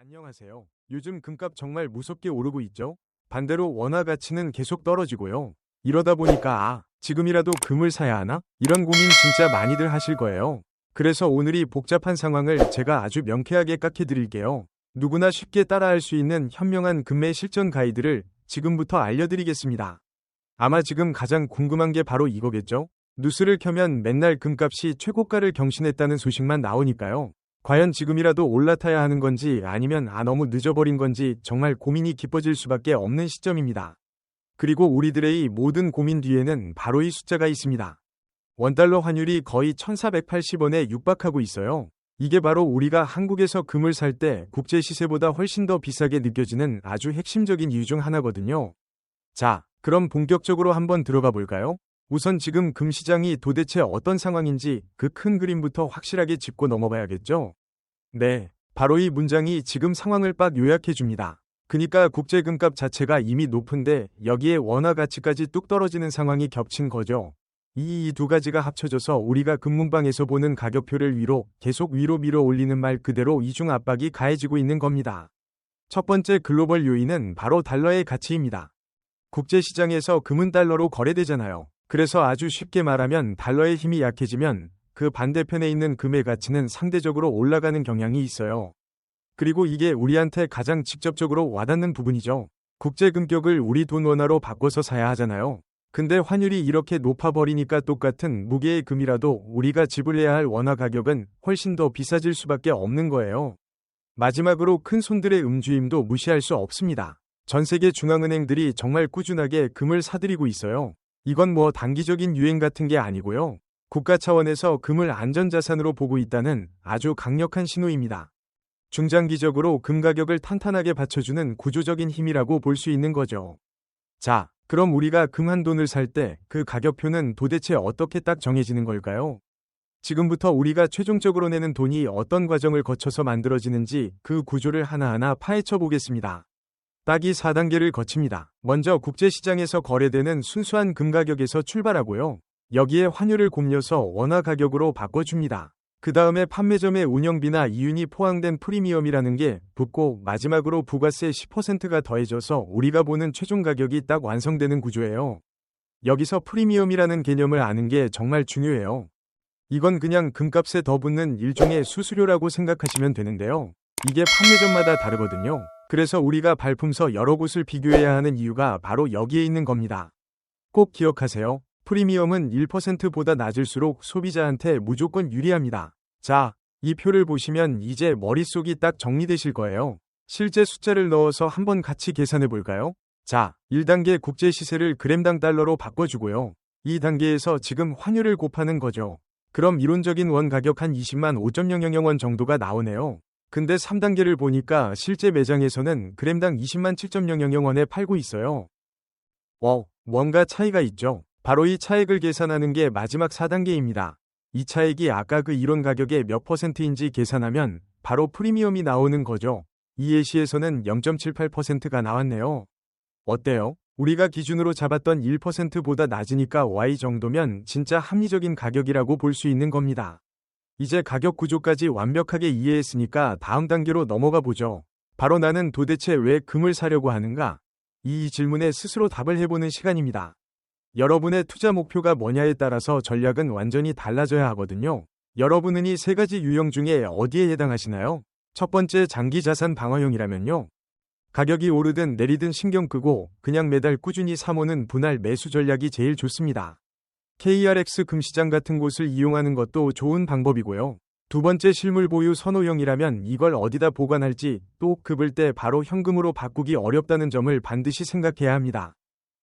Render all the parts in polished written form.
안녕하세요. 요즘 금값 정말 무섭게 오르고 있죠? 반대로 원화 가치는 계속 떨어지고요. 이러다 보니까 지금이라도 금을 사야 하나? 이런 고민 진짜 많이들 하실 거예요. 그래서 오늘 이 복잡한 상황을 제가 아주 명쾌하게 깎여 드릴게요. 누구나 쉽게 따라할 수 있는 현명한 금매 실전 가이드를 지금부터 알려드리겠습니다. 아마 지금 가장 궁금한 게 바로 이거겠죠? 뉴스를 켜면 맨날 금값이 최고가를 경신했다는 소식만 나오니까요. 과연 지금이라도 올라타야 하는 건지 아니면 너무 늦어버린 건지 정말 고민이 깊어질 수밖에 없는 시점입니다. 그리고 우리들의 이 모든 고민 뒤에는 바로 이 숫자가 있습니다. 원달러 환율이 거의 1480원에 육박하고 있어요. 이게 바로 우리가 한국에서 금을 살 때 국제 시세보다 훨씬 더 비싸게 느껴지는 아주 핵심적인 이유 중 하나거든요. 자, 그럼 본격적으로 한번 들어가 볼까요? 우선 지금 금 시장이 도대체 어떤 상황인지 그 큰 그림부터 확실하게 짚고 넘어가야겠죠? 네, 바로 이 문장이 지금 상황을 빡 요약해 줍니다. 그니까 국제 금값 자체가 이미 높은데 여기에 원화 가치까지 뚝 떨어지는 상황이 겹친 거죠. 이 두 가지가 합쳐져서 우리가 금문방에서 보는 가격표를 계속 위로 밀어 올리는 말 그대로 이중 압박이 가해지고 있는 겁니다. 첫 번째 글로벌 요인은 바로 달러의 가치입니다. 국제 시장에서 금은 달러로 거래되잖아요. 그래서 아주 쉽게 말하면 달러의 힘이 약해지면 그 반대편에 있는 금의 가치는 상대적으로 올라가는 경향이 있어요. 그리고 이게 우리한테 가장 직접적으로 와닿는 부분이죠. 국제 금격을 우리 돈 원화로 바꿔서 사야 하잖아요. 근데 환율이 이렇게 높아버리니까 똑같은 무게의 금이라도 우리가 지불해야 할 원화 가격은 훨씬 더 비싸질 수밖에 없는 거예요. 마지막으로 큰 손들의 음주임도 무시할 수 없습니다. 전 세계 중앙은행들이 정말 꾸준하게 금을 사들이고 있어요. 이건 뭐 단기적인 유행 같은 게 아니고요. 국가 차원에서 금을 안전자산으로 보고 있다는 아주 강력한 신호입니다. 중장기적으로 금 가격을 탄탄하게 받쳐주는 구조적인 힘이라고 볼 수 있는 거죠. 자, 그럼 우리가 금 한 돈을 살 때 그 가격표는 도대체 어떻게 딱 정해지는 걸까요? 지금부터 우리가 최종적으로 내는 돈이 어떤 과정을 거쳐서 만들어지는지 그 구조를 하나하나 파헤쳐 보겠습니다. 딱 이 4단계를 거칩니다. 먼저 국제시장에서 거래되는 순수한 금 가격에서 출발하고요. 여기에 환율을 곱려서 원화 가격으로 바꿔줍니다. 그 다음에 판매점의 운영비나 이윤이 포함된 프리미엄이라는 게 붙고 마지막으로 부가세 10%가 더해져서 우리가 보는 최종 가격이 딱 완성되는 구조예요. 여기서 프리미엄이라는 개념을 아는 게 정말 중요해요. 이건 그냥 금값에 더 붙는 일종의 수수료라고 생각하시면 되는데요. 이게 판매점마다 다르거든요. 그래서 우리가 발품서 여러 곳을 비교해야 하는 이유가 바로 여기에 있는 겁니다. 꼭 기억하세요. 프리미엄은 1%보다 낮을수록 소비자한테 무조건 유리합니다. 자, 이 표를 보시면 이제 머릿속이 딱 정리되실 거예요. 실제 숫자를 넣어서 한번 같이 계산해 볼까요? 자, 1단계 국제 시세를 그램당 달러로 바꿔주고요. 2단계에서 지금 환율을 곱하는 거죠. 그럼 이론적인 원 가격 한 20만 5.000원 정도가 나오네요. 근데 3단계를 보니까 실제 매장에서는 그램당 20만 7.000원에 팔고 있어요. 뭔가 차이가 있죠. 바로 이 차액을 계산하는 게 마지막 4단계입니다. 이 차액이 아까 그 이론 가격의 몇 %인지 계산하면 바로 프리미엄이 나오는 거죠. 이 예시에서는 0.78%가 나왔네요. 어때요? 우리가 기준으로 잡았던 1%보다 낮으니까 Y 정도면 진짜 합리적인 가격이라고 볼 수 있는 겁니다. 이제 가격 구조까지 완벽하게 이해했으니까 다음 단계로 넘어가 보죠. 바로 나는 도대체 왜 금을 사려고 하는가? 이 질문에 스스로 답을 해보는 시간입니다. 여러분의 투자 목표가 뭐냐에 따라서 전략은 완전히 달라져야 하거든요. 여러분은 이 세 가지 유형 중에 어디에 해당하시나요? 첫 번째, 장기 자산 방어형이라면요. 가격이 오르든 내리든 신경 끄고 그냥 매달 꾸준히 사모는 분할 매수 전략이 제일 좋습니다. KRX 금시장 같은 곳을 이용하는 것도 좋은 방법이고요. 두 번째, 실물 보유 선호형이라면 이걸 어디다 보관할지 또 급을 때 바로 현금으로 바꾸기 어렵다는 점을 반드시 생각해야 합니다.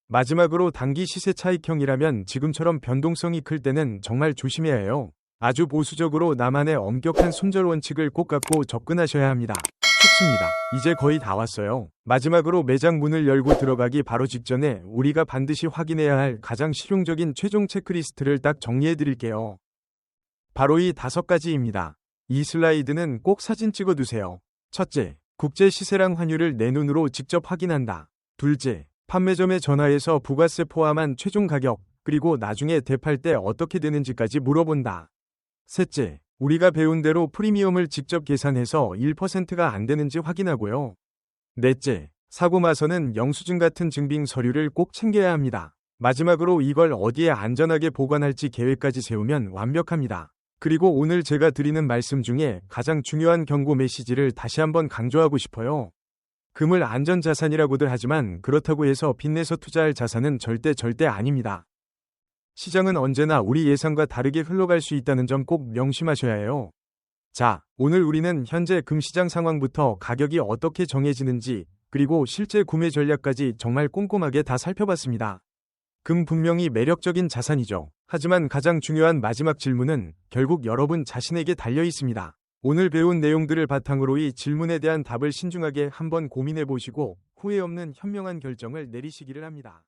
마지막으로 단기 시세 차익형이라면 지금처럼 변동성이 클 때는 정말 조심해야 해요. 아주 보수적으로 나만의 엄격한 손절 원칙을 꼭 갖고 접근하셔야 합니다. 좋습니다. 이제 거의 다 왔어요. 마지막으로 매장 문을 열고 들어가기 바로 직전에 우리가 반드시 확인해야 할 가장 실용적인 최종 체크리스트를 딱 정리해 드릴게요. 바로 이 5가지입니다. 이 슬라이드는 꼭 사진 찍어 두세요. 첫째, 국제 시세랑 환율을 내 눈으로 직접 확인한다. 둘째, 판매점에 전화해서 부가세 포함한 최종 가격, 그리고 나중에 대팔 때 어떻게 되는지까지 물어본다. 셋째, 우리가 배운 대로 프리미엄을 직접 계산해서 1%가 안 되는지 확인하고요. 넷째, 사고 마서는 영수증 같은 증빙 서류를 꼭 챙겨야 합니다. 마지막으로 이걸 어디에 안전하게 보관할지 계획까지 세우면 완벽합니다. 그리고 오늘 제가 드리는 말씀 중에 가장 중요한 경고 메시지를 다시 한번 강조하고 싶어요. 금을 안전자산이라고들 하지만 그렇다고 해서 빚내서 투자할 자산은 절대 아닙니다. 시장은 언제나 우리 예상과 다르게 흘러갈 수 있다는 점 꼭 명심하셔야 해요. 자, 오늘 우리는 현재 금 시장 상황부터 가격이 어떻게 정해지는지 그리고 실제 구매 전략까지 정말 꼼꼼하게 다 살펴봤습니다. 금 분명히 매력적인 자산이죠. 하지만 가장 중요한 마지막 질문은 결국 여러분 자신에게 달려 있습니다. 오늘 배운 내용들을 바탕으로 이 질문에 대한 답을 신중하게 한번 고민해 보시고 후회 없는 현명한 결정을 내리시기를 합니다.